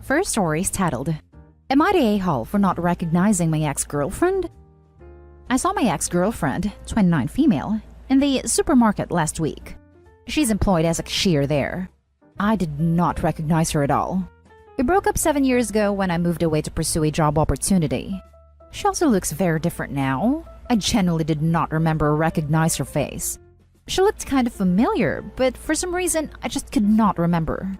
First story is titled, Am I the a-hole for not recognizing my ex-girlfriend? I saw my ex-girlfriend, 29 female, in the supermarket last week. She's employed as a cashier there. I did not recognize her at all. We broke up 7 years ago when I moved away to pursue a job opportunity. She also looks very different now. I genuinely did not remember or recognize her face. She looked kind of familiar, but for some reason, I just could not remember.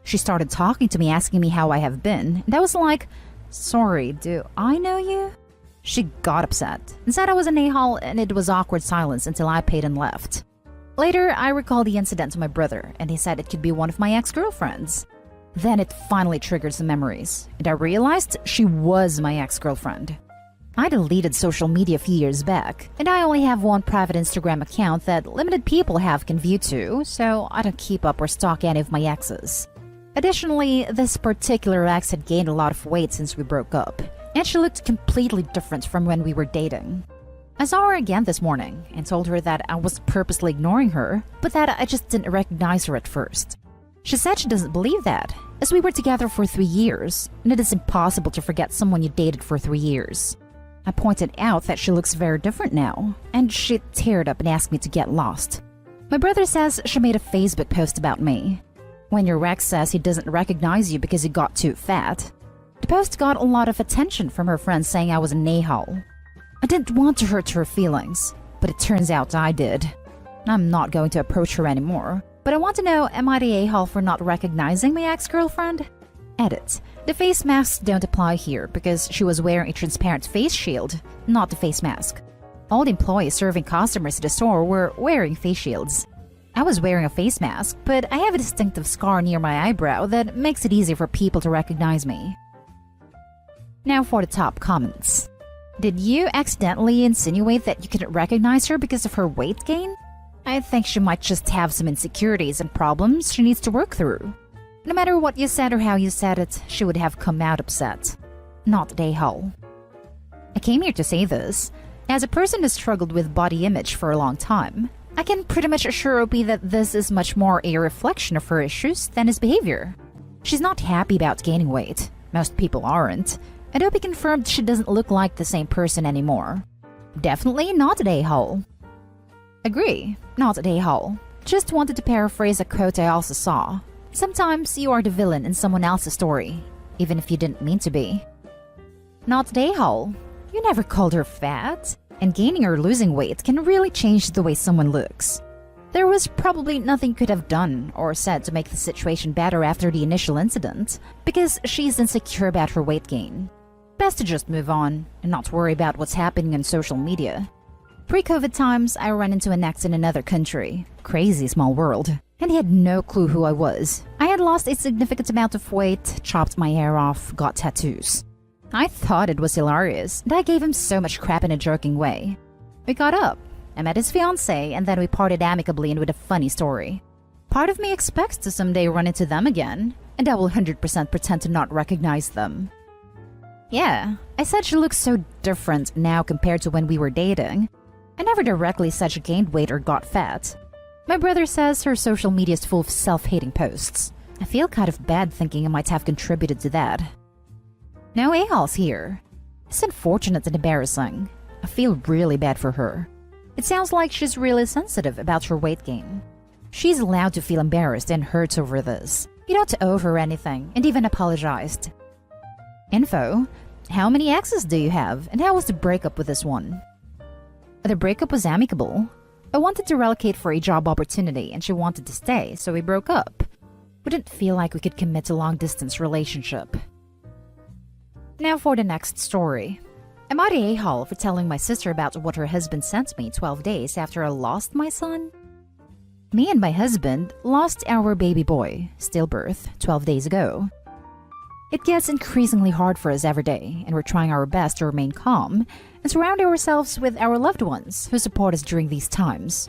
She started talking to me, asking me how I have been, and I was like, sorry, do I know you? She got upset and said I was an a-hole, and it was awkward silence until I paid and left. Later, I recalled the incident to my brother, and he said it could be one of my ex-girlfriends. Then it finally triggered some memories, and I realized she was my ex-girlfriend. I deleted social media a few years back, and I only have one private Instagram account that limited people can view to, so I don't keep up or stalk any of my exes. Additionally, this particular ex had gained a lot of weight since we broke up, and she looked completely different from when we were dating. I saw her again this morning and told her that I was purposely ignoring her, but that I just didn't recognize her at first. She said she doesn't believe that, as we were together for 3 years, and it is impossible to forget someone you dated for 3 years. I pointed out that she looks very different now, and she teared up and asked me to get lost. My brother says she made a Facebook post about me. When your ex says he doesn't recognize you because you got too fat. The post got a lot of attention from her friends saying I was an a-hole. I didn't want to hurt her feelings, but it turns out I did. I'm not going to approach her anymore, but I want to know, am I the a-hole for not recognizing my ex-girlfriend? Edit. The face masks don't apply here because she was wearing a transparent face shield, not the face mask. All the employees serving customers at the store were wearing face shields. I was wearing a face mask, but I have a distinctive scar near my eyebrow that makes it easier for people to recognize me. Now for the top comments. Did you accidentally insinuate that you couldn't recognize her because of her weight gain? I think she might just have some insecurities and problems she needs to work through. No matter what you said or how you said it, she would have come out upset. Not a hole. I came here to say this. As a person who struggled with body image for a long time, I can pretty much assure Opie that this is much more a reflection of her issues than his behavior. She's not happy about gaining weight. Most people aren't. And Opie confirmed she doesn't look like the same person anymore. Definitely not an a-hole. Agree, not an a-hole. Just wanted to paraphrase a quote I also saw. Sometimes you are the villain in someone else's story, even if you didn't mean to be. Not an a-hole. You never called her fat. And gaining or losing weight can really change the way someone looks. There was probably nothing you could have done or said to make the situation better after the initial incident, because she's insecure about her weight gain. Best to just move on and not worry about what's happening on social media. Pre-COVID times, I ran into an ex in another country. Crazy small world. And he had no clue who I was. I had lost a significant amount of weight, chopped my hair off, got tattoos. I thought it was hilarious, and I gave him so much crap in a joking way. We got up. I met his fiancée, and then we parted amicably and with a funny story. Part of me expects to someday run into them again, and I will 100% pretend to not recognize them. Yeah, I said she looks so different now compared to when we were dating. I never directly said she gained weight or got fat. My brother says her social media is full of self-hating posts. I feel kind of bad thinking I might have contributed to that. No a-holes here. It's unfortunate and embarrassing. I feel really bad for her. It sounds like she's really sensitive about her weight gain. She's allowed to feel embarrassed and hurt over this. You don't owe her anything, and even apologized. Info: how many exes do you have, and how was the breakup with this one? The breakup was amicable. I wanted to relocate for a job opportunity, and she wanted to stay, so we broke up. We didn't feel like we could commit to a long-distance relationship. Now for the next story. Am I the a-hole for telling my sister about what her husband sent me 12 days after I lost my son? Me and my husband lost our baby boy, stillbirth, 12 days ago. It gets increasingly hard for us every day, and we're trying our best to remain calm and surround ourselves with our loved ones who support us during these times.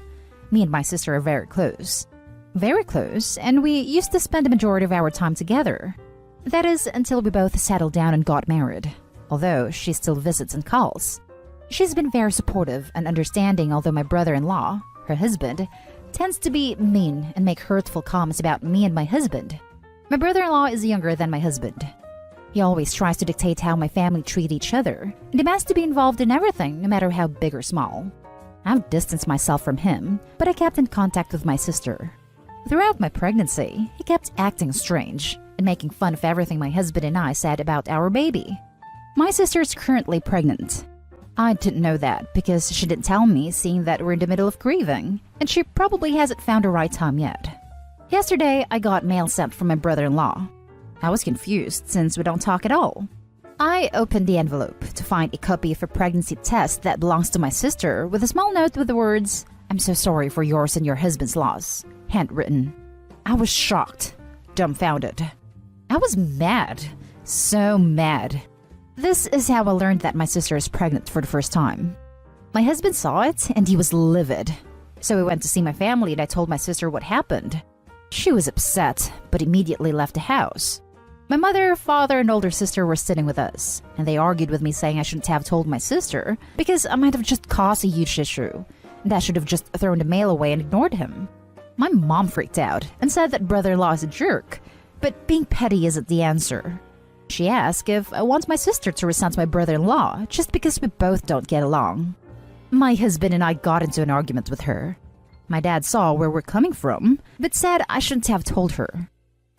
Me and my sister are very close. Very close, and we used to spend the majority of our time together. That is, until we both settled down and got married, although she still visits and calls. She's been very supportive and understanding, although my brother-in-law, her husband, tends to be mean and make hurtful comments about me and my husband. My brother-in-law is younger than my husband. He always tries to dictate how my family treat each other and demands to be involved in everything, no matter how big or small. I've distanced myself from him, but I kept in contact with my sister. Throughout my pregnancy, he kept acting strange and making fun of everything my husband and I said about our baby. My sister is currently pregnant. I didn't know that because she didn't tell me, seeing that we're in the middle of grieving, and she probably hasn't found the right time yet. Yesterday, I got mail sent from my brother-in-law. I was confused since we don't talk at all. I opened the envelope to find a copy of a pregnancy test that belongs to my sister with a small note with the words, "I'm so sorry for yours and your husband's loss," handwritten. I was shocked, dumbfounded. I was mad, so mad. This is how I learned that my sister is pregnant for the first time. My husband saw it and he was livid. So we went to see my family and I told my sister what happened. She was upset, but immediately left the house. My mother, father, and older sister were sitting with us, and they argued with me saying I shouldn't have told my sister because I might have just caused a huge issue, and I should have just thrown the mail away and ignored him. My mom freaked out and said that brother-in-law is a jerk, but being petty isn't the answer. She asked if I want my sister to resent my brother-in-law just because we both don't get along. My husband and I got into an argument with her. My dad saw where we're coming from, but said I shouldn't have told her.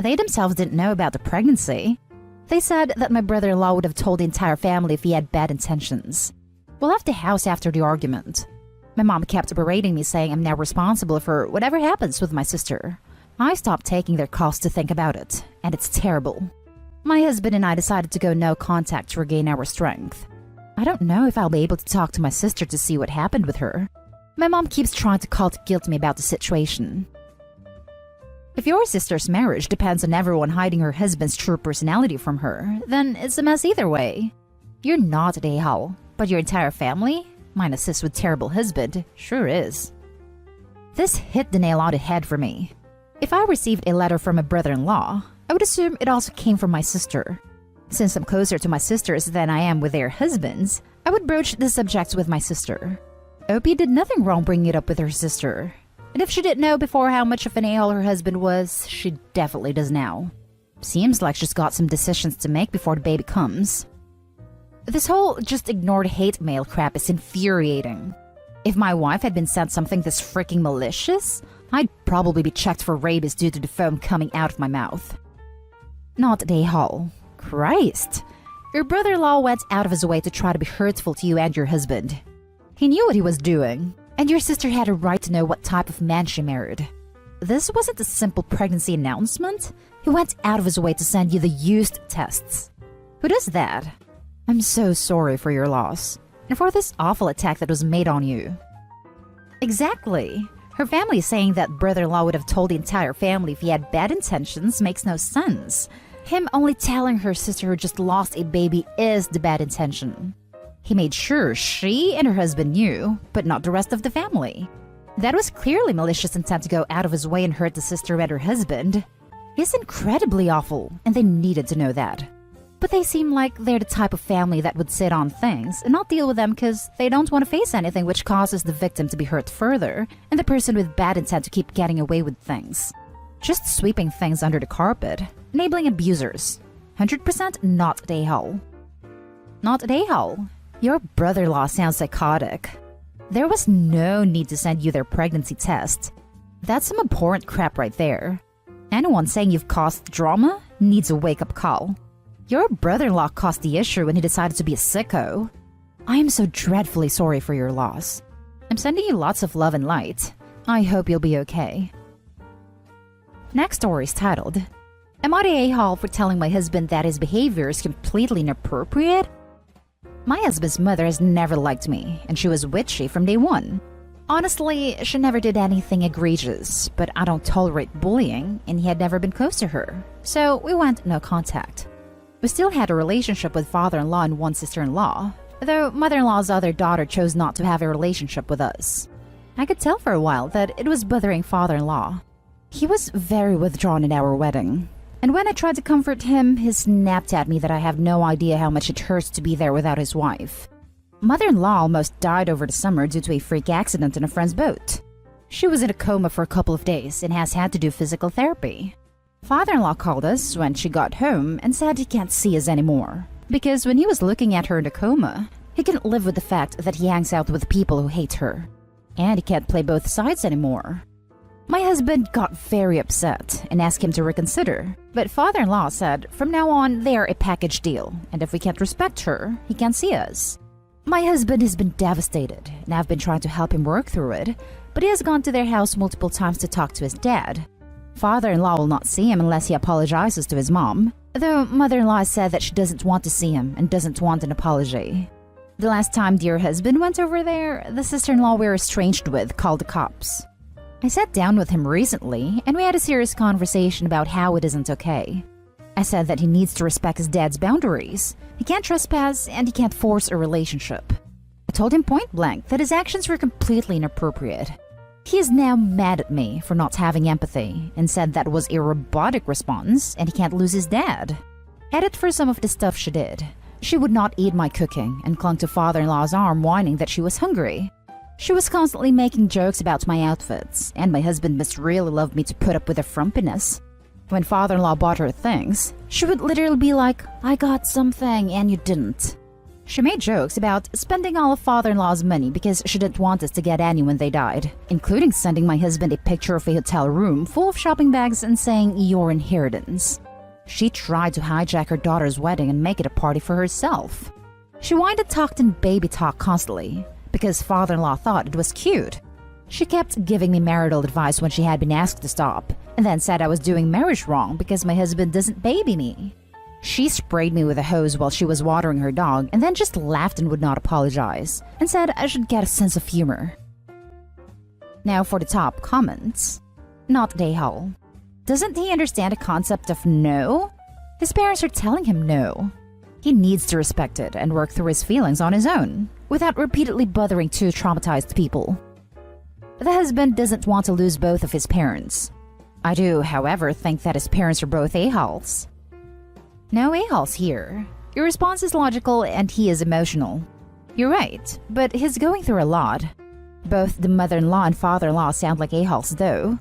They themselves didn't know about the pregnancy. They said that my brother-in-law would have told the entire family if he had bad intentions. We left the house after the argument. My mom kept berating me, saying I'm now responsible for whatever happens with my sister. I stopped taking their calls to think about it, and it's terrible. My husband and I decided to go no contact to regain our strength. I don't know if I'll be able to talk to my sister to see what happened with her. My mom keeps trying to call to guilt me about the situation. If your sister's marriage depends on everyone hiding her husband's true personality from her, then it's a mess either way. You're not an a-hole, but your entire family, minus sis with terrible husband, sure is. This hit the nail on the head for me. If I received a letter from a brother-in-law, I would assume it also came from my sister. Since I'm closer to my sisters than I am with their husbands, I would broach the subject with my sister. Opie did nothing wrong bringing it up with her sister. And if she didn't know before how much of an a-hole her husband was, she definitely does now. Seems like she's got some decisions to make before the baby comes. This whole just ignored hate mail crap is infuriating. If my wife had been sent something this freaking malicious, I'd probably be checked for rabies due to the foam coming out of my mouth. Not the a-hole. Christ. Your brother-in-law went out of his way to try to be hurtful to you and your husband. He knew what he was doing, and your sister had a right to know what type of man she married. This wasn't a simple pregnancy announcement. He went out of his way to send you the used tests. Who does that? I'm so sorry for your loss, and for this awful attack that was made on you. Exactly. Her family saying that brother-in-law would have told the entire family if he had bad intentions makes no sense. Him only telling her sister who just lost a baby is the bad intention. He made sure she and her husband knew, but not the rest of the family. That was clearly malicious intent to go out of his way and hurt the sister and her husband. He's incredibly awful, and they needed to know that. But they seem like they're the type of family that would sit on things and not deal with them because they don't want to face anything which causes the victim to be hurt further and the person with bad intent to keep getting away with things. Just sweeping things under the carpet, enabling abusers. 100% not the a-hole. Not the a-hole. Your brother-in-law sounds psychotic. There was no need to send you their pregnancy test. That's some abhorrent crap right there. Anyone saying you've caused drama needs a wake-up call. Your brother-in-law caused the issue when he decided to be a sicko. I am so dreadfully sorry for your loss. I'm sending you lots of love and light. I hope you'll be okay. Next story is titled, Am I the a-hole for telling my husband that his behavior is completely inappropriate? My husband's mother has never liked me, and she was witchy from day one. Honestly, she never did anything egregious, but I don't tolerate bullying, and he had never been close to her, so we went no contact. We still had a relationship with father-in-law and one sister-in-law, though mother-in-law's other daughter chose not to have a relationship with us. I could tell for a while that it was bothering father-in-law. He was very withdrawn in our wedding, and when I tried to comfort him, he snapped at me that I have no idea how much it hurts to be there without his wife. Mother-in-law almost died over the summer due to a freak accident in a friend's boat. She was in a coma for a couple of days and has had to do physical therapy. Father-in-law called us when she got home and said he can't see us anymore because when he was looking at her in a coma, he couldn't live with the fact that he hangs out with people who hate her. And he can't play both sides anymore. My husband got very upset and asked him to reconsider, but father-in-law said from now on they are a package deal, and if we can't respect her, he can't see us. My husband has been devastated, and I've been trying to help him work through it, but he has gone to their house multiple times to talk to his dad. Father-in-law will not see him unless he apologizes to his mom, though mother-in-law said that she doesn't want to see him and doesn't want an apology. The last time dear husband went over there, the sister-in-law we're estranged with called the cops. I sat down with him recently and we had a serious conversation about how it isn't okay. I said that he needs to respect his dad's boundaries. He can't trespass and he can't force a relationship. I told him point blank that his actions were completely inappropriate. He is now mad at me for not having empathy and said that was a robotic response and he can't lose his dad. Edit for some of the stuff she did. She would not eat my cooking and clung to father-in-law's arm whining that she was hungry. She was constantly making jokes about my outfits, and my husband must really love me to put up with her frumpiness. When father-in-law bought her things, she would literally be like, "I got something and you didn't." She made jokes about spending all of father-in-law's money because she didn't want us to get any when they died, including sending my husband a picture of a hotel room full of shopping bags and saying, "Your inheritance." She tried to hijack her daughter's wedding and make it a party for herself. She whined and talked in baby talk constantly, because father-in-law thought it was cute. She kept giving me marital advice when she had been asked to stop, and then said I was doing marriage wrong because my husband doesn't baby me. She sprayed me with a hose while she was watering her dog and then just laughed and would not apologize, and said I should get a sense of humor. Now for the top comments. Not Dayhall. Doesn't he understand the concept of no? His parents are telling him no. He needs to respect it and work through his feelings on his own, without repeatedly bothering two traumatized people. The husband doesn't want to lose both of his parents. I do, however, think that his parents are both a-holes. No a-holes here. Your response is logical and he is emotional. You're right, but he's going through a lot. Both the mother-in-law and father-in-law sound like a-holes though.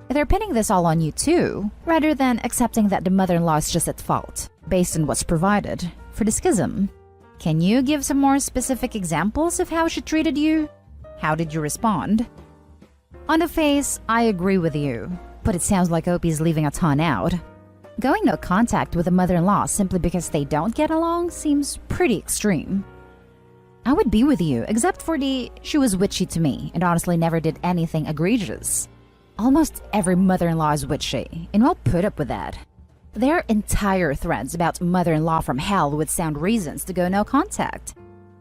They're pinning this all on you too, rather than accepting that the mother-in-law is just at fault, based on what's provided, for the schism. Can you give some more specific examples of how she treated you? How did you respond? On the face, I agree with you, but it sounds like Opie's leaving a ton out. Going no contact with a mother-in-law simply because they don't get along seems pretty extreme. I would be with you, except for she was witchy to me and honestly never did anything egregious. Almost every mother-in-law is witchy, and I'll put up with that. There are entire threads about mother-in-law from hell with sound reasons to go no contact.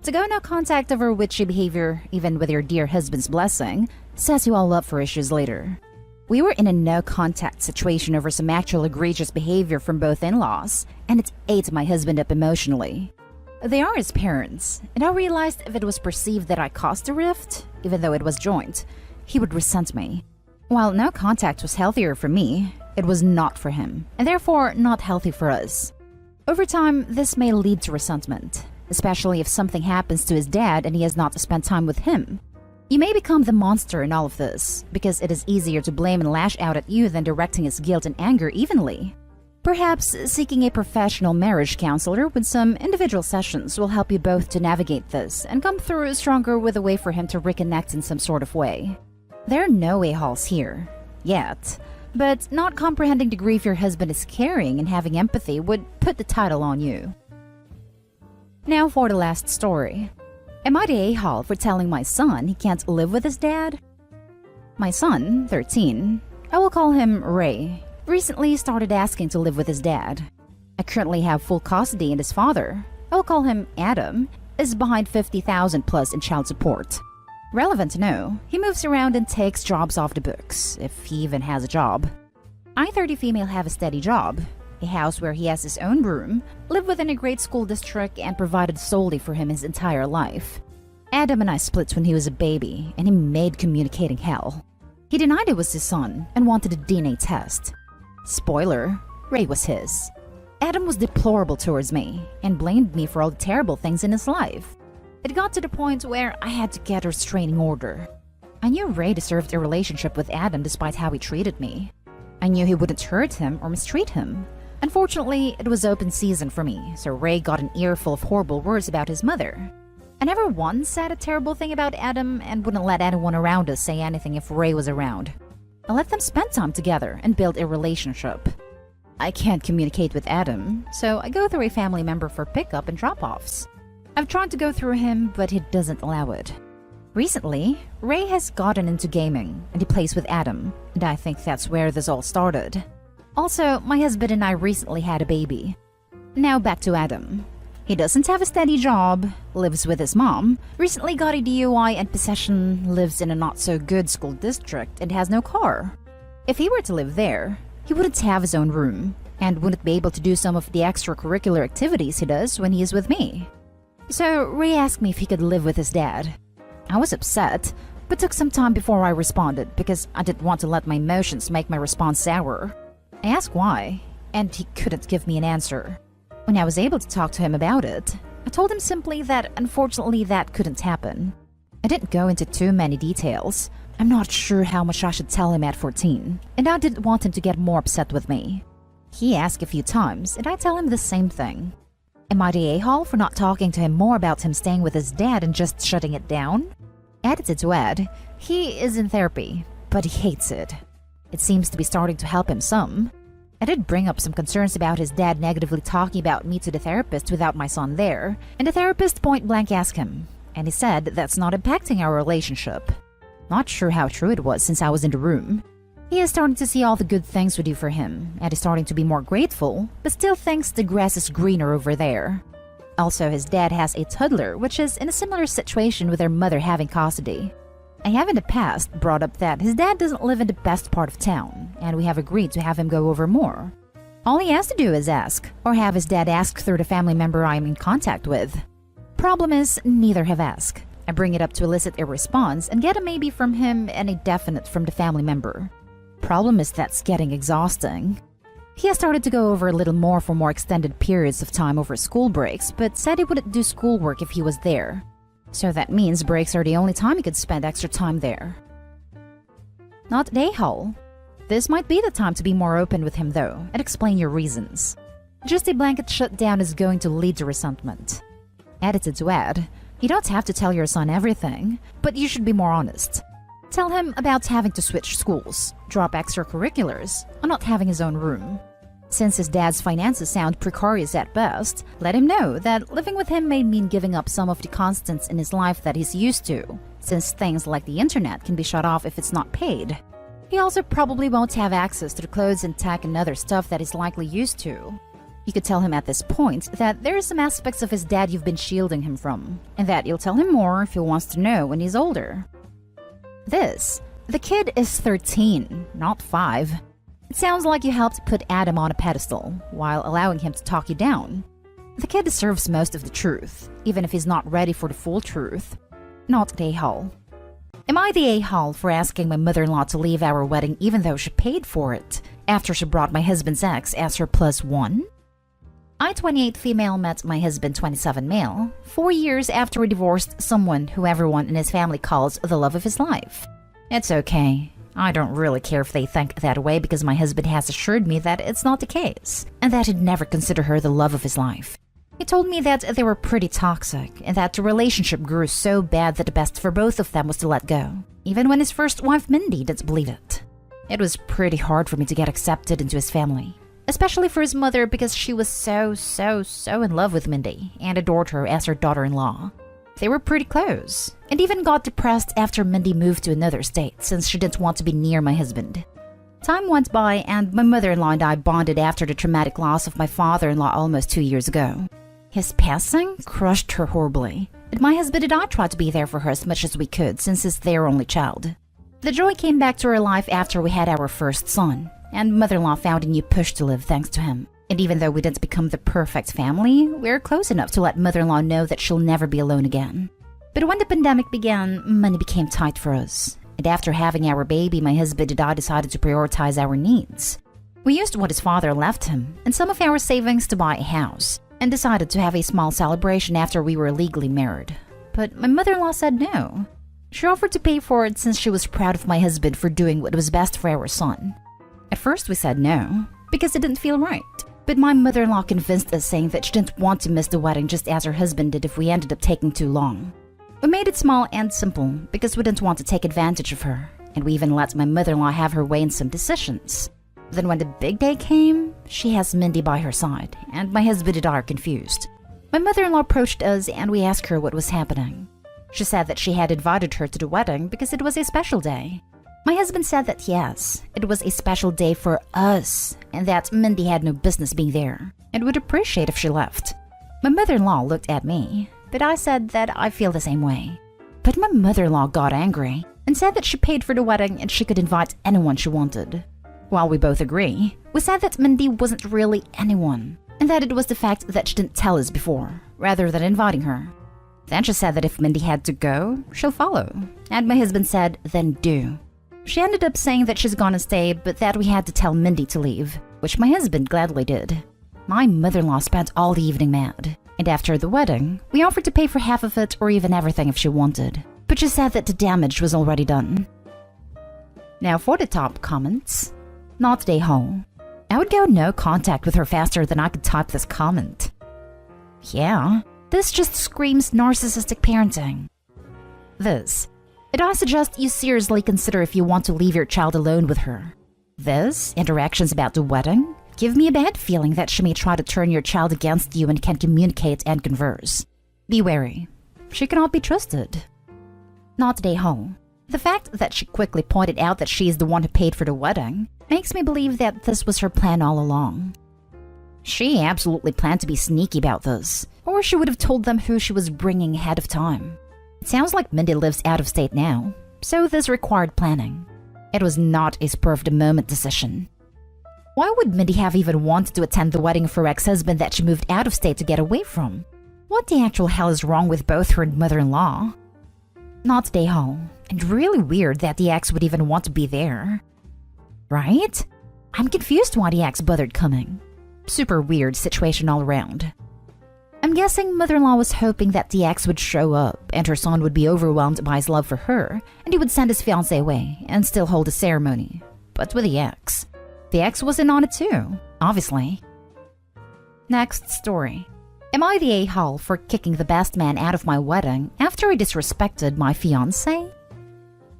To go no contact over witchy behavior, even with your dear husband's blessing, sets you all up for issues later. We were in a no contact situation over some actual egregious behavior from both in-laws, and it ate my husband up emotionally. They are his parents, and I realized if it was perceived that I caused a rift, even though it was joint, he would resent me. While no contact was healthier for me, it was not for him, and therefore not healthy for us. Over time, this may lead to resentment, especially if something happens to his dad and he has not spent time with him. You may become the monster in all of this, because it is easier to blame and lash out at you than directing his guilt and anger evenly. Perhaps seeking a professional marriage counselor with some individual sessions will help you both to navigate this and come through stronger with a way for him to reconnect in some sort of way. There are no a-holes here. Yet. But not comprehending the grief your husband is carrying and having empathy would put the title on you. Now for the last story. Am I the a-hole for telling my son he can't live with his dad? My son, 13, I will call him Ray, recently started asking to live with his dad. I currently have full custody and his father, I will call him Adam, is behind $50,000 plus in child support. Relevant to know, he moves around and takes jobs off the books, if he even has a job. I, 30 female, have a steady job, a house where he has his own room, live within a great school district, and provided solely for him his entire life. Adam and I split when he was a baby, and he made communicating hell. He denied it was his son and wanted a DNA test. Spoiler, Ray was his. Adam was deplorable towards me and blamed me for all the terrible things in his life. It got to the point where I had to get a restraining order. I knew Ray deserved a relationship with Adam despite how he treated me. I knew he wouldn't hurt him or mistreat him. Unfortunately, it was open season for me, so Ray got an earful of horrible words about his mother. I never once said a terrible thing about Adam and wouldn't let anyone around us say anything if Ray was around. I let them spend time together and build a relationship. I can't communicate with Adam, so I go through a family member for pickup and drop-offs. I've tried to go through him, but he doesn't allow it. Recently, Ray has gotten into gaming, and he plays with Adam, and I think that's where this all started. Also, my husband and I recently had a baby. Now back to Adam. He doesn't have a steady job, lives with his mom, recently got a DUI and possession, lives in a not-so-good school district, and has no car. If he were to live there, he wouldn't have his own room, and wouldn't be able to do some of the extracurricular activities he does when he is with me. So Ray asked me if he could live with his dad. I was upset, but took some time before I responded because I didn't want to let my emotions make my response sour. I asked why, and he couldn't give me an answer. When I was able to talk to him about it, I told him simply that unfortunately that couldn't happen. I didn't go into too many details. I'm not sure how much I should tell him at 14, and I didn't want him to get more upset with me. He asked a few times, and I tell him the same thing. Am I the a-hole for not talking to him more about him staying with his dad and just shutting it down? Edited to add, he is in therapy, but he hates it. It seems to be starting to help him some. I did bring up some concerns about his dad negatively talking about me to the therapist without my son there, and the therapist point-blank asked him, and he said that's not impacting our relationship. Not sure how true it was since I was in the room. He is starting to see all the good things we do for him, and is starting to be more grateful, but still thinks the grass is greener over there. Also, his dad has a toddler, which is in a similar situation with their mother having custody. I have in the past brought up that his dad doesn't live in the best part of town, and we have agreed to have him go over more. All he has to do is ask, or have his dad ask through the family member I'm in contact with. Problem is, neither have asked. I bring it up to elicit a response and get a maybe from him and a definite from the family member. Problem is that's getting exhausting. He has started to go over a little more for more extended periods of time over school breaks, but said he wouldn't do schoolwork if he was there. So that means breaks are the only time he could spend extra time there. Not a hole. This might be the time to be more open with him though, and explain your reasons. Just a blanket shutdown is going to lead to resentment. Edited to add, you don't have to tell your son everything, but you should be more honest. Tell him about having to switch schools, drop extracurriculars, or not having his own room. Since his dad's finances sound precarious at best, let him know that living with him may mean giving up some of the constants in his life that he's used to, since things like the internet can be shut off if it's not paid. He also probably won't have access to the clothes and tech and other stuff that he's likely used to. You could tell him at this point that there are some aspects of his dad you've been shielding him from, and that you'll tell him more if he wants to know when he's older. The kid is 13, not 5. It sounds like you helped put Adam on a pedestal, while allowing him to talk you down. The kid deserves most of the truth, even if he's not ready for the full truth. Not the a-hole. Am I the a-hole for asking my mother-in-law to leave our wedding even though she paid for it, after she brought my husband's ex as her +1? I, 28 female, met my husband, 27 male, 4 years after we divorced someone who everyone in his family calls the love of his life. It's okay. I don't really care if they think that way because my husband has assured me that it's not the case, and that he'd never consider her the love of his life. He told me that they were pretty toxic, and that the relationship grew so bad that the best for both of them was to let go, even when his first wife Mindy didn't believe it. It was pretty hard for me to get accepted into his family, especially for his mother because she was so in love with Mindy and adored her as her daughter-in-law. They were pretty close, and even got depressed after Mindy moved to another state since she didn't want to be near my husband. Time went by and my mother-in-law and I bonded after the traumatic loss of my father-in-law almost 2 years ago. His passing crushed her horribly, and my husband and I tried to be there for her as much as we could since he's their only child. The joy came back to her life after we had our first son, and mother-in-law found a new push to live thanks to him. And even though we didn't become the perfect family, we're close enough to let mother-in-law know that she'll never be alone again. But when the pandemic began, money became tight for us. And after having our baby, my husband and I decided to prioritize our needs. We used what his father left him and some of our savings to buy a house, and decided to have a small celebration after we were legally married. But my mother-in-law said no. She offered to pay for it since she was proud of my husband for doing what was best for our son. At first we said no, because it didn't feel right. But my mother-in-law convinced us, saying that she didn't want to miss the wedding just as her husband did if we ended up taking too long. We made it small and simple because we didn't want to take advantage of her, and we even let my mother-in-law have her way in some decisions. Then when the big day came, she has Mindy by her side, and my husband and I are confused. My mother-in-law approached us and we asked her what was happening. She said that she had invited her to the wedding because it was a special day. My husband said that yes, it was a special day for us, and that Mindy had no business being there, and would appreciate if she left. My mother-in-law looked at me, but I said that I feel the same way. But my mother-in-law got angry and said that she paid for the wedding and she could invite anyone she wanted. While we both agree, we said that Mindy wasn't really anyone, and that it was the fact that she didn't tell us before, rather than inviting her. Then she said that if Mindy had to go, she'll follow, and my husband said, then do. She ended up saying that she's gonna stay, but that we had to tell Mindy to leave, which my husband gladly did. My mother-in-law spent all the evening mad, and after the wedding, we offered to pay for half of it or even everything if she wanted, but she said that the damage was already done. Now for the top comments. Not day home. I would go no contact with her faster than I could type this comment. Yeah, this just screams narcissistic parenting. This. I suggest you seriously consider if you want to leave your child alone with her. This, interactions about the wedding, give me a bad feeling that she may try to turn your child against you and can communicate and converse. Be wary. She cannot be trusted. Not day home. The fact that she quickly pointed out that she is the one who paid for the wedding makes me believe that this was her plan all along. She absolutely planned to be sneaky about this, or she would have told them who she was bringing ahead of time. It sounds like Mindy lives out of state now, so this required planning. It was not a spur-of-the-moment decision. Why would Mindy have even wanted to attend the wedding of her ex-husband that she moved out of state to get away from? What the actual hell is wrong with both her and mother-in-law? Not day home, and really weird that the ex would even want to be there. Right? I'm confused why the ex bothered coming. Super weird situation all around. I'm guessing mother-in-law was hoping that the ex would show up and her son would be overwhelmed by his love for her and he would send his fiancée away and still hold a ceremony. But with the ex. The ex was in on it too, obviously. Next story. Am I the a-hole for kicking the best man out of my wedding after he disrespected my fiancé?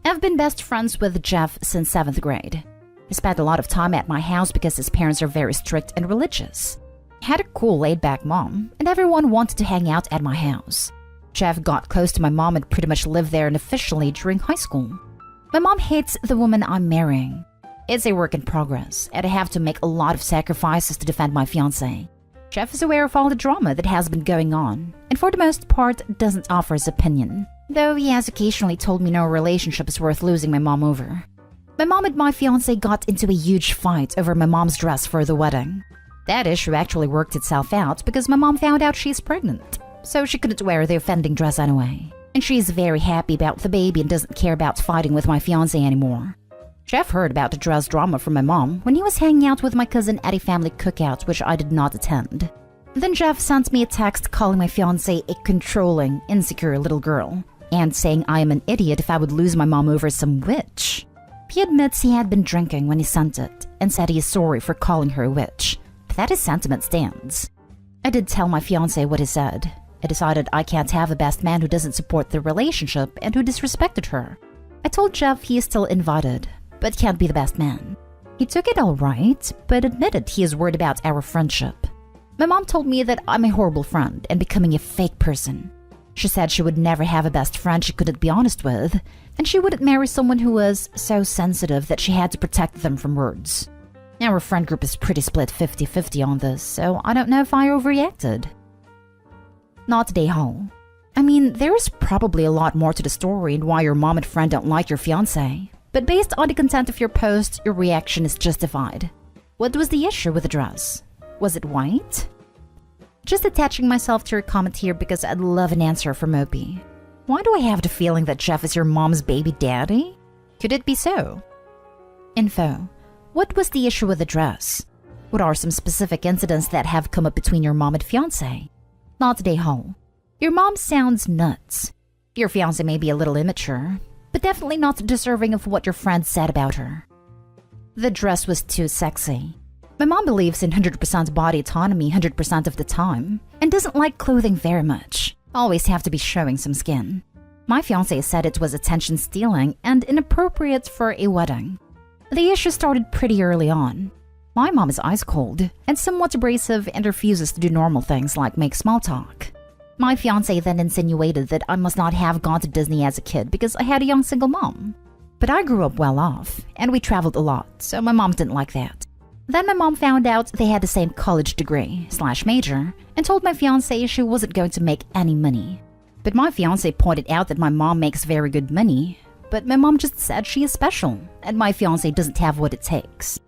I've been best friends with Jeff since 7th grade. He spent a lot of time at my house because his parents are very strict and religious. He had a cool laid-back mom, and everyone wanted to hang out at my house. Jeff got close to my mom and pretty much lived there unofficially during high school. My mom hates the woman I'm marrying. It's a work in progress, and I have to make a lot of sacrifices to defend my fiancé. Jeff is aware of all the drama that has been going on, and for the most part doesn't offer his opinion, though he has occasionally told me no relationship is worth losing my mom over. My mom and my fiancé got into a huge fight over my mom's dress for the wedding. That issue actually worked itself out because my mom found out she's pregnant, so she couldn't wear the offending dress anyway. And she's very happy about the baby and doesn't care about fighting with my fiancé anymore. Jeff heard about the dress drama from my mom when he was hanging out with my cousin at a family cookout which I did not attend. Then Jeff sent me a text calling my fiancé a controlling, insecure little girl, and saying I am an idiot if I would lose my mom over some witch. He admits he had been drinking when he sent it, and said he is sorry for calling her a witch, but that his sentiment stands. I did tell my fiancé what he said. I decided I can't have a best man who doesn't support the relationship and who disrespected her. I told Jeff he is still invited, but can't be the best man. He took it all right, but admitted he is worried about our friendship. My mom told me that I'm a horrible friend and becoming a fake person. She said she would never have a best friend she couldn't be honest with, and she wouldn't marry someone who was so sensitive that she had to protect them from words. Our friend group is pretty split 50-50 on this, so I don't know if I overreacted. Not day home. I mean, there is probably a lot more to the story and why your mom and friend don't like your fiancé, but based on the content of your post, your reaction is justified. What was the issue with the dress? Was it white? Just attaching myself to your comment here because I'd love an answer from Opie. Why do I have the feeling that Jeff is your mom's baby daddy? Could it be so? Info. What was the issue with the dress? What are some specific incidents that have come up between your mom and fiancé? Not day home. Your mom sounds nuts. Your fiancé may be a little immature, but definitely not deserving of what your friend said about her. The dress was too sexy. My mom believes in 100% body autonomy 100% of the time and doesn't like clothing very much. Always have to be showing some skin. My fiancé said it was attention stealing and inappropriate for a wedding. The issue started pretty early on. My mom is ice cold and somewhat abrasive and refuses to do normal things like make small talk. My fiancé then insinuated that I must not have gone to Disney as a kid because I had a young single mom. But I grew up well off and we traveled a lot, so my mom didn't like that. Then my mom found out they had the same college degree/major and told my fiancé she wasn't going to make any money. But my fiancé pointed out that my mom makes very good money, but my mom just said she is special and my fiancé doesn't have what it takes.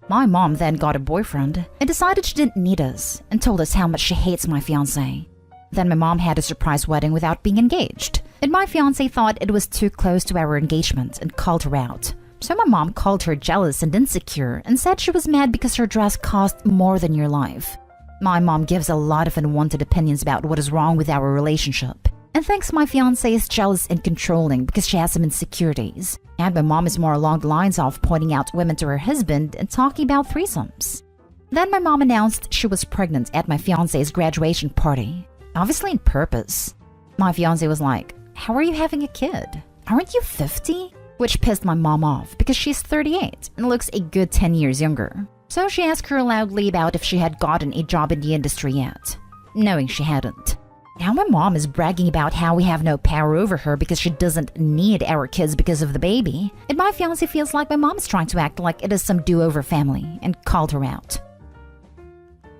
My mom then got a boyfriend and decided she didn't need us and told us how much she hates my fiancé. Then my mom had a surprise wedding without being engaged, and my fiancé thought it was too close to our engagement and called her out. So my mom called her jealous and insecure and said she was mad because her dress cost more than your life. My mom gives a lot of unwanted opinions about what is wrong with our relationship and thinks my fiancé is jealous and controlling because she has some insecurities. And my mom is more along the lines of pointing out women to her husband and talking about threesomes. Then my mom announced she was pregnant at my fiancé's graduation party, obviously on purpose. My fiancé was like, "How are you having a kid? Aren't you 50? Which pissed my mom off because she's 38 and looks a good 10 years younger. So she asked her loudly about if she had gotten a job in the industry yet, knowing she hadn't. Now my mom is bragging about how we have no power over her because she doesn't need our kids because of the baby, and my fiancé feels like my mom is trying to act like it is some do-over family and called her out.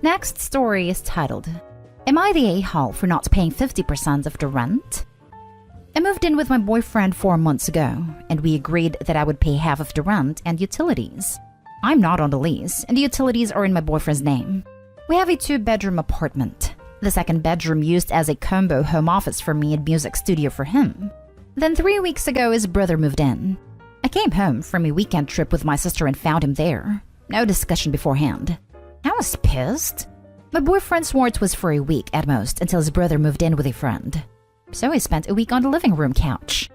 Next story is titled, "Am I the a-hole for not paying 50% of the rent?" I moved in with my boyfriend 4 months ago, and we agreed that I would pay half of the rent and utilities. I'm not on the lease, and the utilities are in my boyfriend's name. We have a 2-bedroom apartment. The second bedroom used as a combo home office for me and music studio for him. Then 3 weeks ago, his brother moved in. I came home from a weekend trip with my sister and found him there. No discussion beforehand. I was pissed. My boyfriend swore it was for a week at most until his brother moved in with a friend. So I spent a week on the living room couch.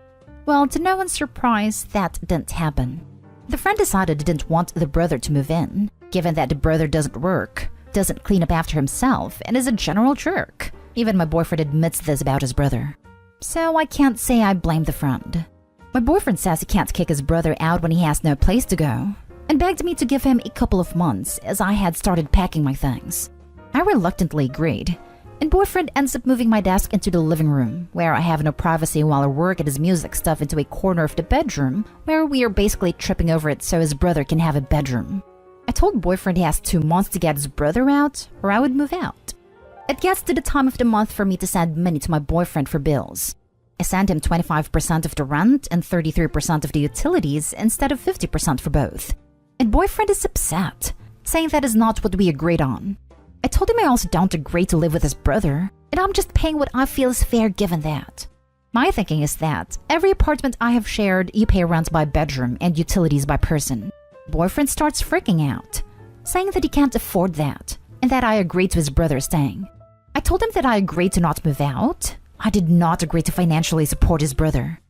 Well, to no one's surprise, that didn't happen. The friend decided he didn't want the brother to move in, given that the brother doesn't work, doesn't clean up after himself, and is a general jerk. Even my boyfriend admits this about his brother. So I can't say I blame the friend. My boyfriend says he can't kick his brother out when he has no place to go, and begged me to give him a couple of months as I had started packing my things. I reluctantly agreed, and boyfriend ends up moving my desk into the living room, where I have no privacy while I work at his music stuff, into a corner of the bedroom, where we are basically tripping over it so his brother can have a bedroom. I told boyfriend he has 2 months to get his brother out, or I would move out. It gets to the time of the month for me to send money to my boyfriend for bills. I send him 25% of the rent and 33% of the utilities instead of 50% for both. And boyfriend is upset, saying that is not what we agreed on. I told him I also don't agree to live with his brother, and I'm just paying what I feel is fair given that. My thinking is that every apartment I have shared, you pay rent by bedroom and utilities by person. Boyfriend starts freaking out, saying that he can't afford that, and that I agreed to his brother staying. I told him that I agreed to not move out. I did not agree to financially support his brother.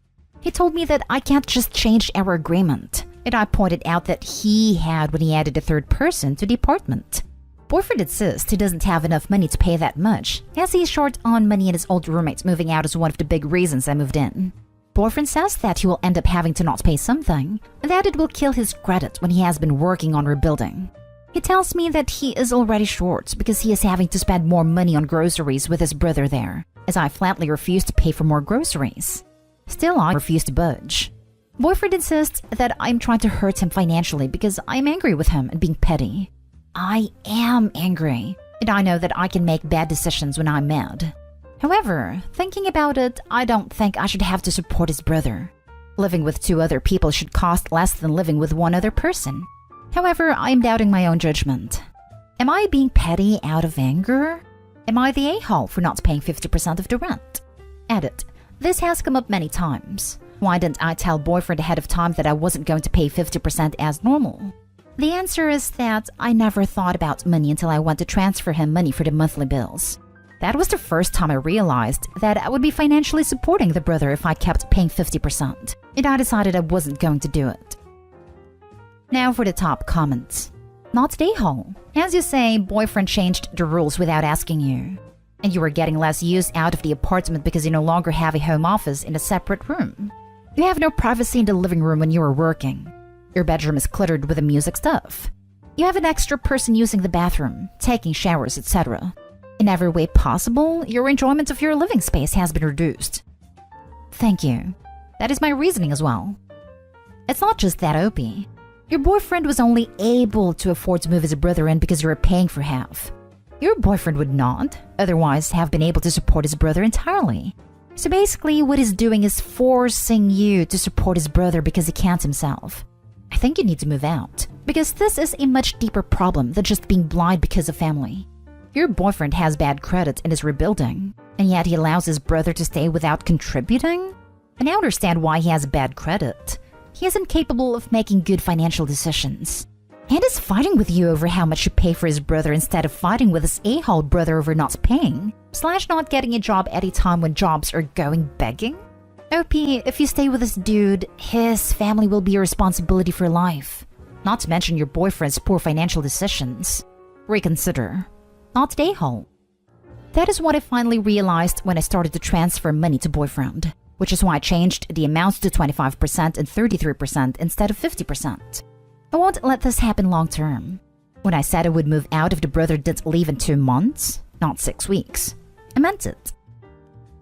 He told me that I can't just change our agreement, and I pointed out that he had when he added a third person to the apartment. Boyfriend insists he doesn't have enough money to pay that much, as he's short on money and his old roommates moving out is one of the big reasons I moved in. Boyfriend says that he will end up having to not pay something, and that it will kill his credit when he has been working on rebuilding. He tells me that he is already short because he is having to spend more money on groceries with his brother there, as I flatly refuse to pay for more groceries. Still, I refuse to budge. Boyfriend insists that I'm trying to hurt him financially because I'm angry with him and being petty. I am angry, and I know that I can make bad decisions when I'm mad. However, thinking about it, I don't think I should have to support his brother. Living with 2 other people should cost less than living with 1 other person. However, I am doubting my own judgment. Am I being petty out of anger? Am I the a-hole for not paying 50% of the rent? Edit. This has come up many times. Why didn't I tell boyfriend ahead of time that I wasn't going to pay 50% as normal? The answer is that I never thought about money until I went to transfer him money for the monthly bills. That was the first time I realized that I would be financially supporting the brother if I kept paying 50%, and I decided I wasn't going to do it. Now for the top comments. Not day-hole. As you say, boyfriend changed the rules without asking you. And you were getting less use out of the apartment because you no longer have a home office in a separate room. You have no privacy in the living room when you are working. Your bedroom is cluttered with the music stuff. You have an extra person using the bathroom, taking showers, etc. In every way possible, your enjoyment of your living space has been reduced. Thank you. That is my reasoning as well. It's not just that, OP. Your boyfriend was only able to afford to move his brother in because you were paying for half. Your boyfriend would not, otherwise, have been able to support his brother entirely. So basically, what he's doing is forcing you to support his brother because he can't himself. I think you need to move out, because this is a much deeper problem than just being blind because of family. Your boyfriend has bad credit and is rebuilding, and yet he allows his brother to stay without contributing? I now understand why he has bad credit. He is incapable of making good financial decisions. And is fighting with you over how much you pay for his brother instead of fighting with his a-hole brother over not paying, / not getting a job at a time when jobs are going begging? OP, if you stay with this dude, his family will be your responsibility for life. Not to mention your boyfriend's poor financial decisions. Reconsider. Not a-hole. That is what I finally realized when I started to transfer money to boyfriend, which is why I changed the amounts to 25% and 33% instead of 50%. I won't let this happen long term. When I said I would move out if the brother didn't leave in 2 months, not 6 weeks, I meant it.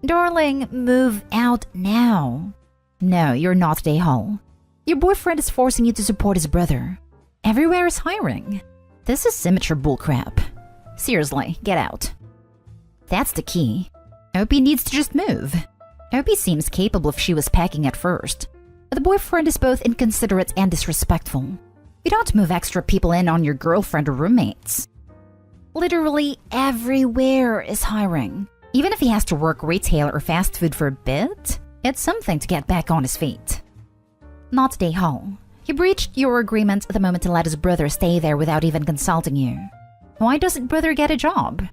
Darling, move out now. No, you're not a-hole. Your boyfriend is forcing you to support his brother. Everywhere is hiring. This is immature bullcrap. Seriously, get out. That's the key. OP needs to just move. OP seems capable if she was packing at first. But the boyfriend is both inconsiderate and disrespectful. You don't move extra people in on your girlfriend or roommates. Literally everywhere is hiring. Even if he has to work retail or fast food for a bit, it's something to get back on his feet. Not a-hole. He breached your agreement the moment to let his brother stay there without even consulting you. Why doesn't brother get a job?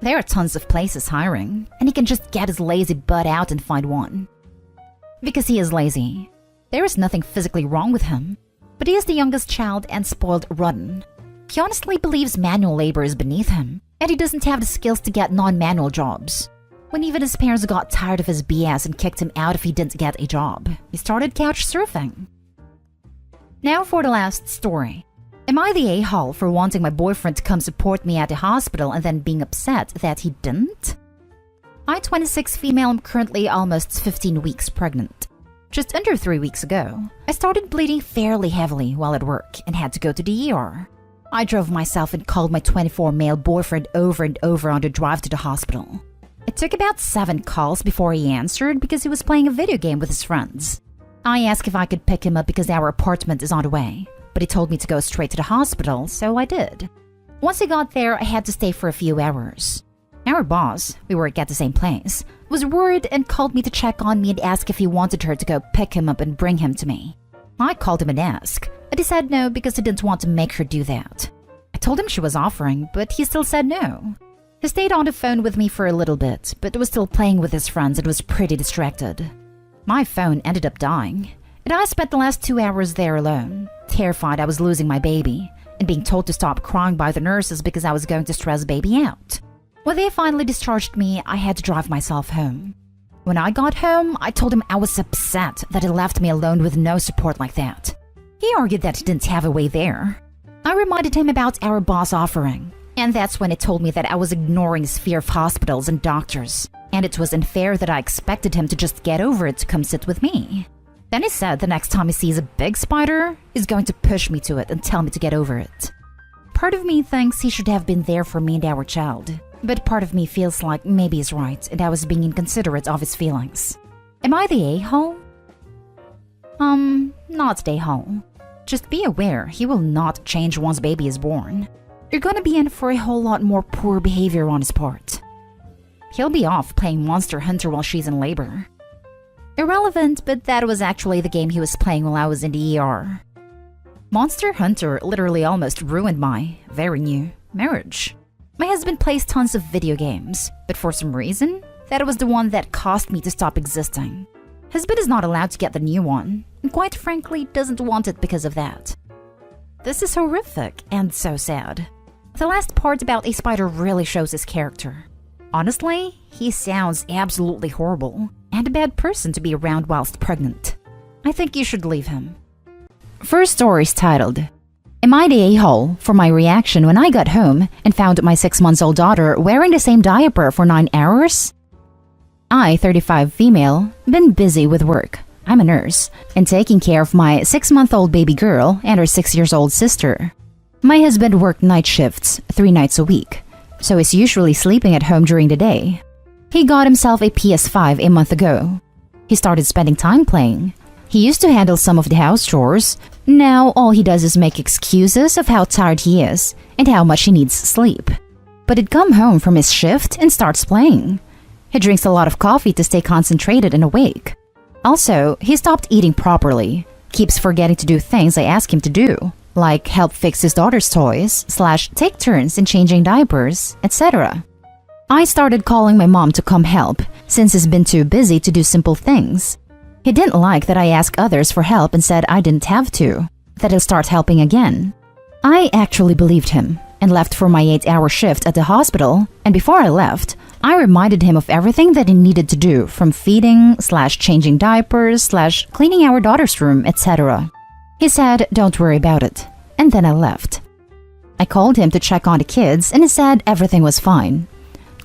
There are tons of places hiring, and he can just get his lazy butt out and find one. Because he is lazy. There is nothing physically wrong with him, but he is the youngest child and spoiled rotten. He honestly believes manual labor is beneath him, and he doesn't have the skills to get non-manual jobs. When even his parents got tired of his BS and kicked him out if he didn't get a job, he started couch surfing. Now for the last story. Am I the a-hole for wanting my boyfriend to come support me at the hospital and then being upset that he didn't? I, 26 female, am currently almost 15 weeks pregnant. Just under 3 weeks ago, I started bleeding fairly heavily while at work and had to go to the ER. I drove myself and called my 24 male boyfriend over and over on the drive to the hospital. It took about 7 calls before he answered because he was playing a video game with his friends. I asked if I could pick him up because our apartment is on the way, but he told me to go straight to the hospital, so I did. Once I got there, I had to stay for a few hours. Our boss, we work at the same place, was worried and called me to check on me and ask if he wanted her to go pick him up and bring him to me. I called him and asked, but he said no because he didn't want to make her do that. I told him she was offering, but he still said no. He stayed on the phone with me for a little bit, but was still playing with his friends and was pretty distracted. My phone ended up dying, and I spent the last 2 hours there alone, terrified I was losing my baby, and being told to stop crying by the nurses because I was going to stress baby out. When they finally discharged me, I had to drive myself home. When I got home, I told him I was upset that he left me alone with no support like that. He argued that he didn't have a way there. I reminded him about our boss offering, and that's when he told me that I was ignoring his fear of hospitals and doctors, and it was unfair that I expected him to just get over it to come sit with me. Then he said the next time he sees a big spider, he's going to push me to it and tell me to get over it. Part of me thinks he should have been there for me and our child, but part of me feels like maybe he's right and I was being inconsiderate of his feelings. Am I the a-hole? Not the a-hole. Just be aware he will not change once baby is born. You're gonna be in for a whole lot more poor behavior on his part. He'll be off playing Monster Hunter while she's in labor. Irrelevant, but that was actually the game he was playing while I was in the ER. Monster Hunter literally almost ruined my, very new, marriage. My husband plays tons of video games, but for some reason, that was the one that caused me to stop existing. Husband is not allowed to get the new one, and quite frankly doesn't want it because of that. This is horrific and so sad. The last part about a spider really shows his character. Honestly, he sounds absolutely horrible and a bad person to be around whilst pregnant. I think you should leave him. First story is titled, Am I the a-hole for my reaction when I got home and found my 6-month-old daughter wearing the same diaper for 9 hours? I, 35 female, been busy with work. I'm a nurse and taking care of my 6-month-old baby girl and her 6-year-old sister. My husband worked night shifts 3 nights a week, so he's usually sleeping at home during the day. He got himself a PS5 a month ago. He started spending time playing. He used to handle some of the house chores. Now all he does is make excuses of how tired he is and how much he needs sleep. But he'd come home from his shift and starts playing. He drinks a lot of coffee to stay concentrated and awake. Also, he stopped eating properly, keeps forgetting to do things I ask him to do, like help fix his daughter's toys, / take turns in changing diapers, etc. I started calling my mom to come help, since he's been too busy to do simple things. He didn't like that I asked others for help and said I didn't have to, that he'll start helping again. I actually believed him and left for my 8-hour shift at the hospital, and before I left, I reminded him of everything that he needed to do, from feeding / changing diapers / cleaning our daughter's room, etc. He said, don't worry about it, and then I left. I called him to check on the kids and he said everything was fine.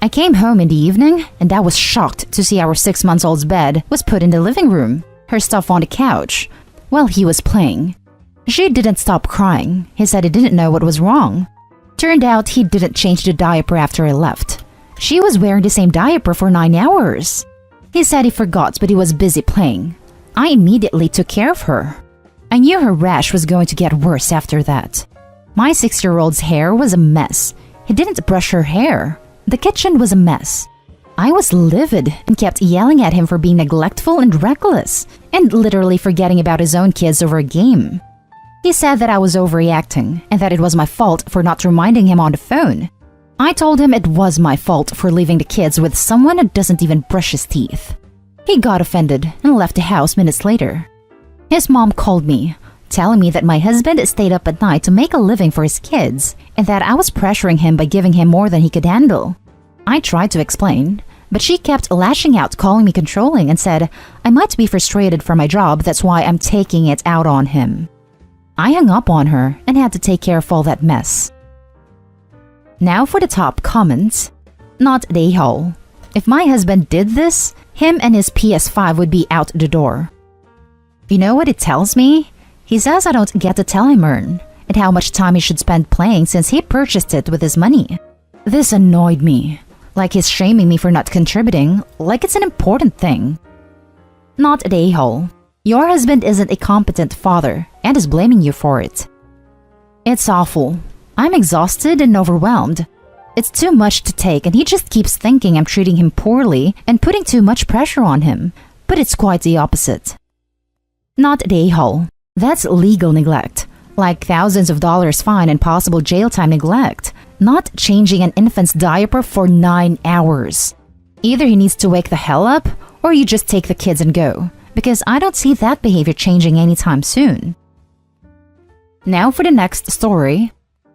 I came home in the evening and I was shocked to see our 6-month-old's bed was put in the living room, her stuff on the couch, while he was playing. She didn't stop crying. He said he didn't know what was wrong. Turned out he didn't change the diaper after I left. She was wearing the same diaper for 9 hours. He said he forgot, but he was busy playing. I immediately took care of her. I knew her rash was going to get worse after that. My 6-year-old's hair was a mess. He didn't brush her hair. The kitchen was a mess. I was livid and kept yelling at him for being neglectful and reckless, and literally forgetting about his own kids over a game. He said that I was overreacting and that it was my fault for not reminding him on the phone. I told him it was my fault for leaving the kids with someone who doesn't even brush his teeth. He got offended and left the house minutes later. His mom called me, telling me that my husband stayed up at night to make a living for his kids and that I was pressuring him by giving him more than he could handle. I tried to explain, but she kept lashing out, calling me controlling, and said I might be frustrated from my job, that's why I'm taking it out on him. I hung up on her and had to take care of all that mess. Now for the top comments. Not the a-hole. If my husband did this, him and his PS5 would be out the door. You know what it tells me? He says I don't get to tell him earn, and how much time he should spend playing since he purchased it with his money. This annoyed me. Like he's shaming me for not contributing, like it's an important thing. Not the a-hole. Your husband isn't a competent father and is blaming you for it. It's awful. I'm exhausted and overwhelmed. It's too much to take and he just keeps thinking I'm treating him poorly and putting too much pressure on him, but it's quite the opposite. Not the a-hole. That's legal neglect, like thousands of dollars fine and possible jail time neglect, not changing an infant's diaper for 9 hours. Either he needs to wake the hell up or you just take the kids and go, because I don't see that behavior changing anytime soon. Now for the next story.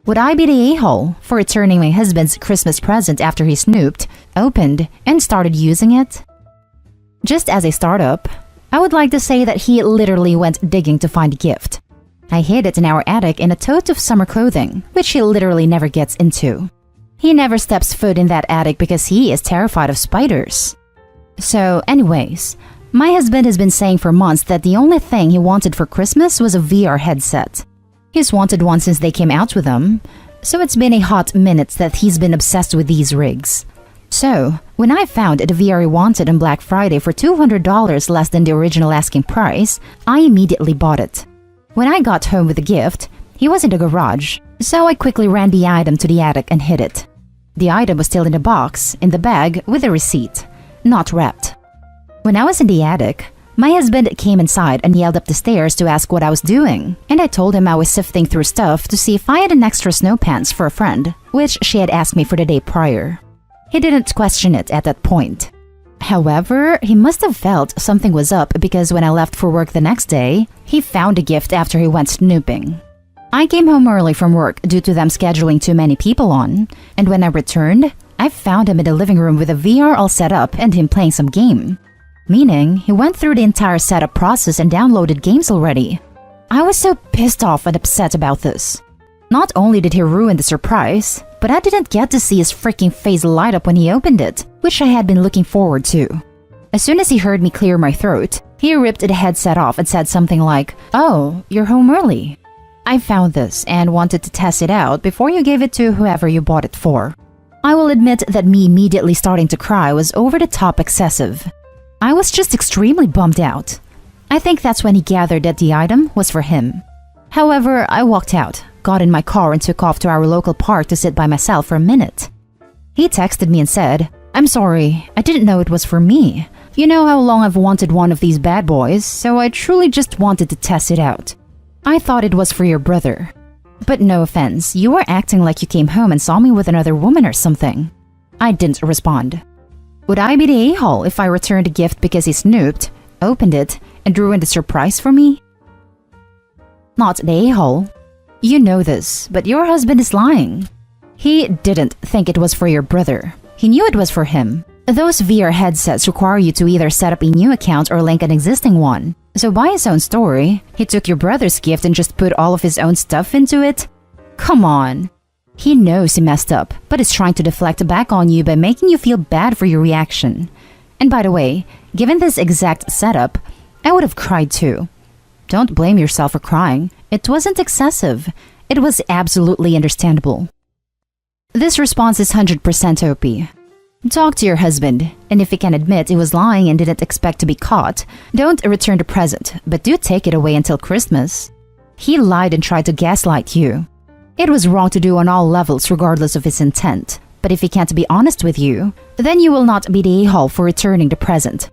Would I be the a-hole for returning my husband's Christmas present after he snooped, opened, and started using it? Just as a startup, I would like to say that he literally went digging to find a gift. I hid it in our attic in a tote of summer clothing, which he literally never gets into. He never steps foot in that attic because he is terrified of spiders. So anyways, my husband has been saying for months that the only thing he wanted for Christmas was a VR headset. He's wanted one since they came out with them, so it's been a hot minute that he's been obsessed with these rigs. So, when I found the VR he wanted on Black Friday for $200 less than the original asking price, I immediately bought it. When I got home with the gift, he was in the garage, so I quickly ran the item to the attic and hid it. The item was still in the box, in the bag, with a receipt, not wrapped. When I was in the attic, my husband came inside and yelled up the stairs to ask what I was doing, and I told him I was sifting through stuff to see if I had an extra snow pants for a friend, which she had asked me for the day prior. He didn't question it at that point. However, he must have felt something was up because when I left for work the next day, he found a gift after he went snooping. I came home early from work due to them scheduling too many people on, and when I returned, I found him in the living room with a VR all set up and him playing some game. Meaning, he went through the entire setup process and downloaded games already. I was so pissed off and upset about this. Not only did he ruin the surprise, but I didn't get to see his freaking face light up when he opened it, which I had been looking forward to. As soon as he heard me clear my throat, he ripped the headset off and said something like, "Oh, you're home early." I found this and wanted to test it out before you gave it to whoever you bought it for. I will admit that me immediately starting to cry was over the top excessive. I was just extremely bummed out. I think that's when he gathered that the item was for him. However, I walked out, got in my car and took off to our local park to sit by myself for a minute. He texted me and said, "I'm sorry, I didn't know it was for me. You know how long I've wanted one of these bad boys, so I truly just wanted to test it out. I thought it was for your brother. But no offense, you were acting like you came home and saw me with another woman or something." I didn't respond. Would I be the a-hole if I returned a gift because he snooped, opened it, and ruined the surprise for me? Not the a-hole. You know this, but your husband is lying. He didn't think it was for your brother. He knew it was for him. Those VR headsets require you to either set up a new account or link an existing one. So by his own story, he took your brother's gift and just put all of his own stuff into it? Come on. He knows he messed up, but is trying to deflect back on you by making you feel bad for your reaction. And by the way, given this exact setup, I would have cried too. Don't blame yourself for crying. It wasn't excessive. It was absolutely understandable. This response is 100% OP. Talk to your husband, and if he can admit he was lying and didn't expect to be caught, don't return the present, but do take it away until Christmas. He lied and tried to gaslight you. It was wrong to do on all levels regardless of his intent, but if he can't be honest with you, then you will not be the a-hole for returning the present.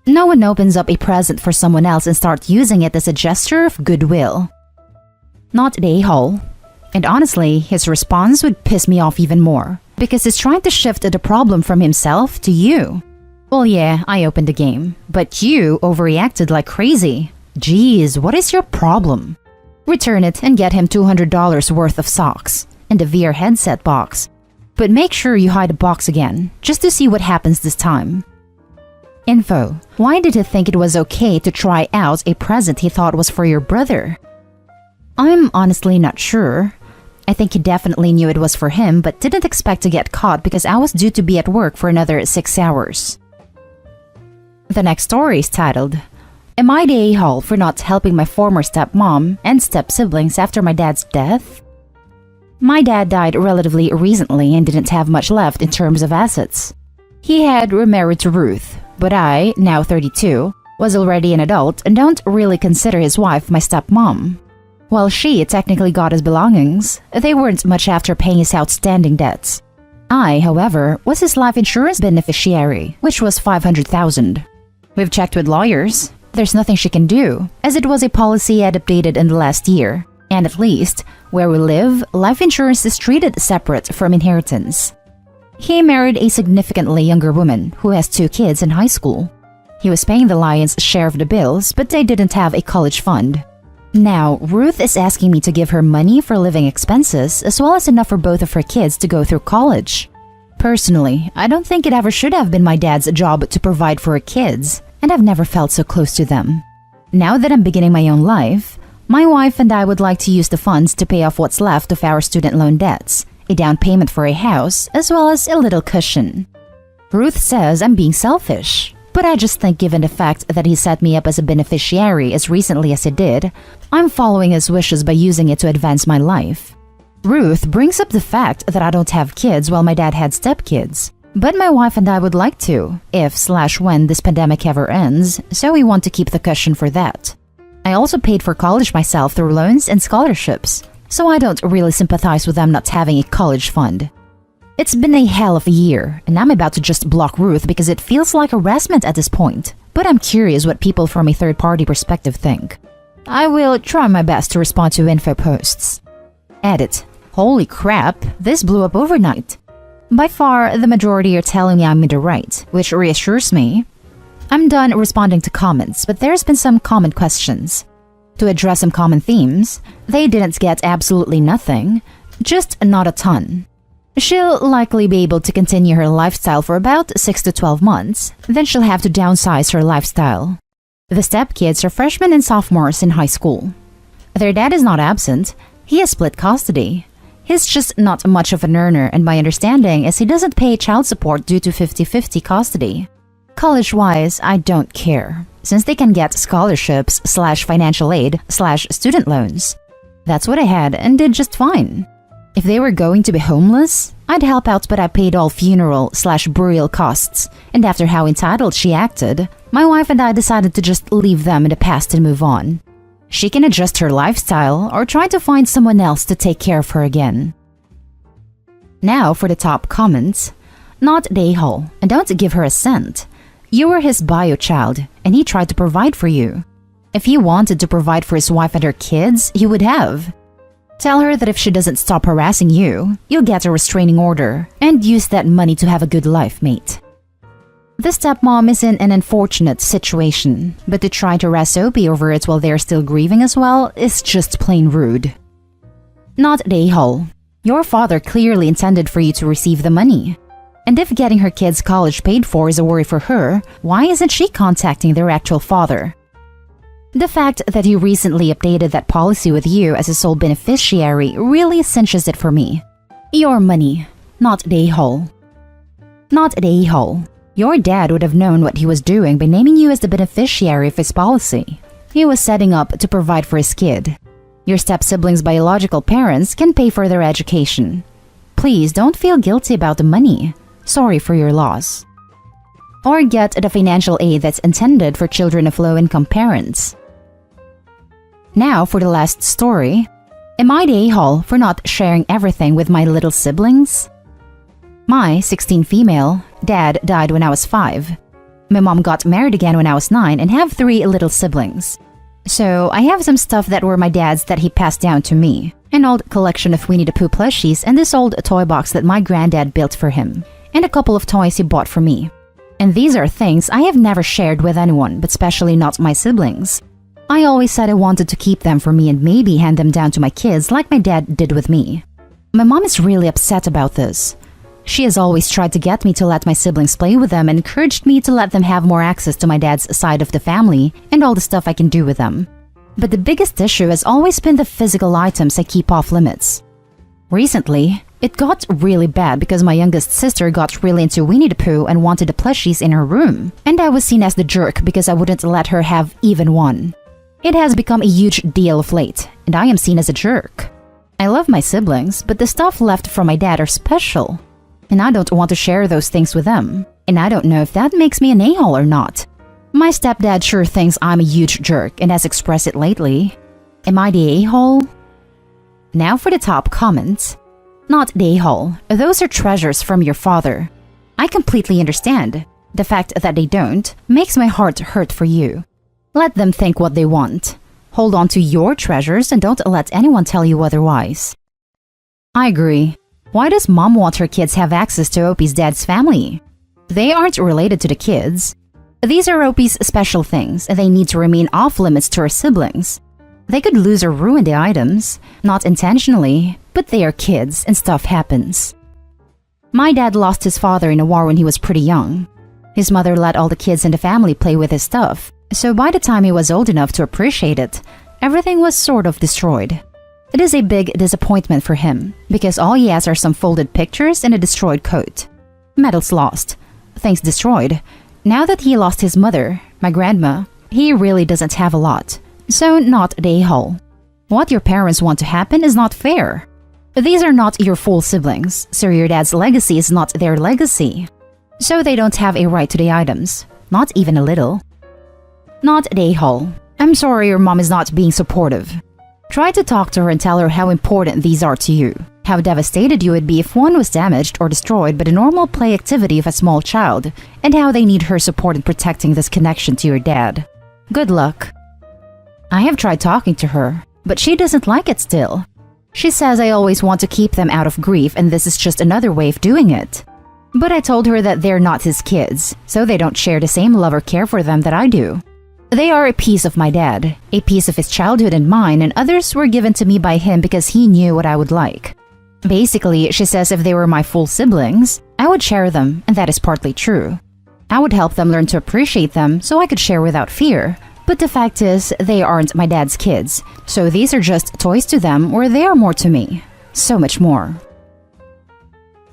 No one opens up a present for someone else and starts using it as a gesture of goodwill. Not the a-hole. And honestly, his response would piss me off even more, because he's trying to shift the problem from himself to you. Well, yeah, I opened the game, but you overreacted like crazy. Jeez, what is your problem? Return it and get him $200 worth of socks and a VR headset box. But make sure you hide the box again, just to see what happens this time. Info: why did he think it was okay to try out a present he thought was for your brother? I'm honestly not sure. I think he definitely knew it was for him, but didn't expect to get caught because I was due to be at work for another 6 hours. The next story is titled, "Am I the a-hole for not helping my former stepmom and step-siblings after my dad's death?" My dad died relatively recently and didn't have much left in terms of assets. He had remarried to Ruth, but I, now 32, was already an adult and don't really consider his wife my stepmom. While she technically got his belongings, they weren't much after paying his outstanding debts. I, however, was his life insurance beneficiary, which was $500,000. We've checked with lawyers. There's nothing she can do, as it was a policy I had updated in the last year. And at least, where we live, life insurance is treated separate from inheritance. He married a significantly younger woman who has 2 kids in high school. He was paying the lion's share of the bills, but they didn't have a college fund. Now, Ruth is asking me to give her money for living expenses as well as enough for both of her kids to go through college. Personally, I don't think it ever should have been my dad's job to provide for her kids, and I've never felt so close to them. Now that I'm beginning my own life, my wife and I would like to use the funds to pay off what's left of our student loan debts, a down payment for a house, as well as a little cushion. Ruth says I'm being selfish, but I just think given the fact that he set me up as a beneficiary as recently as he did, I'm following his wishes by using it to advance my life. Ruth brings up the fact that I don't have kids while my dad had stepkids, but my wife and I would like to, if/when this pandemic ever ends, so we want to keep the cushion for that. I also paid for college myself through loans and scholarships, so I don't really sympathize with them not having a college fund. It's been a hell of a year, and I'm about to just block Ruth because it feels like harassment at this point, but I'm curious what people from a third-party perspective think. I will try my best to respond to info posts. Edit. Holy crap, this blew up overnight. By far, the majority are telling me I'm in the right, which reassures me. I'm done responding to comments, but there's been some comment questions. To address some common themes, they didn't get absolutely nothing, just not a ton. She'll likely be able to continue her lifestyle for about 6 to 12 months, then she'll have to downsize her lifestyle. The stepkids are freshmen and sophomores in high school. Their dad is not absent, he has split custody. He's just not much of an earner, and my understanding is he doesn't pay child support due to 50-50 custody. College-wise, I don't care, since they can get scholarships/financial aid/student loans. That's what I had and did just fine. If they were going to be homeless, I'd help out, but I paid all funeral/burial costs, and after how entitled she acted, my wife and I decided to just leave them in the past and move on. She can adjust her lifestyle or try to find someone else to take care of her again. Now for the top comments. Not the a-hole, and don't give her a cent. You were his bio child, and he tried to provide for you. If he wanted to provide for his wife and her kids, he would have. Tell her that if she doesn't stop harassing you, you'll get a restraining order and use that money to have a good life, mate. The stepmom is in an unfortunate situation, but to try to harass Opie over it while they're still grieving as well is just plain rude. Not the a-hole. Your father clearly intended for you to receive the money. And if getting her kids' college paid for is a worry for her, why isn't she contacting their actual father? The fact that he recently updated that policy with you as a sole beneficiary really cinches it for me. Your money, not the a-hole. Not the a-hole. Your dad would have known what he was doing by naming you as the beneficiary of his policy. He was setting up to provide for his kid. Your step-siblings' biological parents can pay for their education. Please don't feel guilty about the money. Sorry for your loss. Or get the financial aid that's intended for children of low-income parents. Now for the last story. Am I the a-hole for not sharing everything with my little siblings? My 16 female dad died when I was 5. My mom got married again when I was 9 and have 3 little siblings. So I have some stuff that were my dad's that he passed down to me. An old collection of Winnie the Pooh plushies and this old toy box that my granddad built for him. And a couple of toys he bought for me. And these are things I have never shared with anyone, but especially not my siblings. I always said I wanted to keep them for me and maybe hand them down to my kids like my dad did with me. My mom is really upset about this. She has always tried to get me to let my siblings play with them and encouraged me to let them have more access to my dad's side of the family and all the stuff I can do with them. But the biggest issue has always been the physical items I keep off limits. Recently, it got really bad because my youngest sister got really into Winnie the Pooh and wanted the plushies in her room, and I was seen as the jerk because I wouldn't let her have even one. It has become a huge deal of late, and I am seen as a jerk. I love my siblings, but the stuff left from my dad are special, and I don't want to share those things with them, and I don't know if that makes me an a-hole or not. My stepdad sure thinks I'm a huge jerk and has expressed it lately. Am I the a-hole? Now for the top comments. Not the a-hole. Those are treasures from your father. I completely understand. The fact that they don't makes my heart hurt for you. Let them think what they want. Hold on to your treasures and don't let anyone tell you otherwise. I agree. Why does mom want her kids have access to Opie's dad's family? They aren't related to the kids. These are Opie's special things and they need to remain off limits to her siblings. They could lose or ruin the items, not intentionally, but they are kids and stuff happens. My dad lost his father in a war when he was pretty young. His mother let all the kids in the family play with his stuff, so by the time he was old enough to appreciate it, everything was sort of destroyed. It is a big disappointment for him, because all he has are some folded pictures and a destroyed coat. Medals lost, things destroyed. Now that he lost his mother, my grandma, he really doesn't have a lot. So not the a-hole. What your parents want to happen is not fair. These are not your full siblings, so your dad's legacy is not their legacy. So they don't have a right to the items, not even a little. Not the a-hole. I'm sorry your mom is not being supportive. Try to talk to her and tell her how important these are to you. How devastated you would be if one was damaged or destroyed by the normal play activity of a small child, and how they need her support in protecting this connection to your dad. Good luck. I have tried talking to her, but she doesn't like it still. She says I always want to keep them out of grief and this is just another way of doing it. But I told her that they're not his kids, so they don't share the same love or care for them that I do. They are a piece of my dad, a piece of his childhood and mine, and others were given to me by him because he knew what I would like. Basically, she says if they were my full siblings, I would share them, and that is partly true. I would help them learn to appreciate them so I could share without fear. But the fact is, they aren't my dad's kids, so these are just toys to them, or they are more to me. So much more.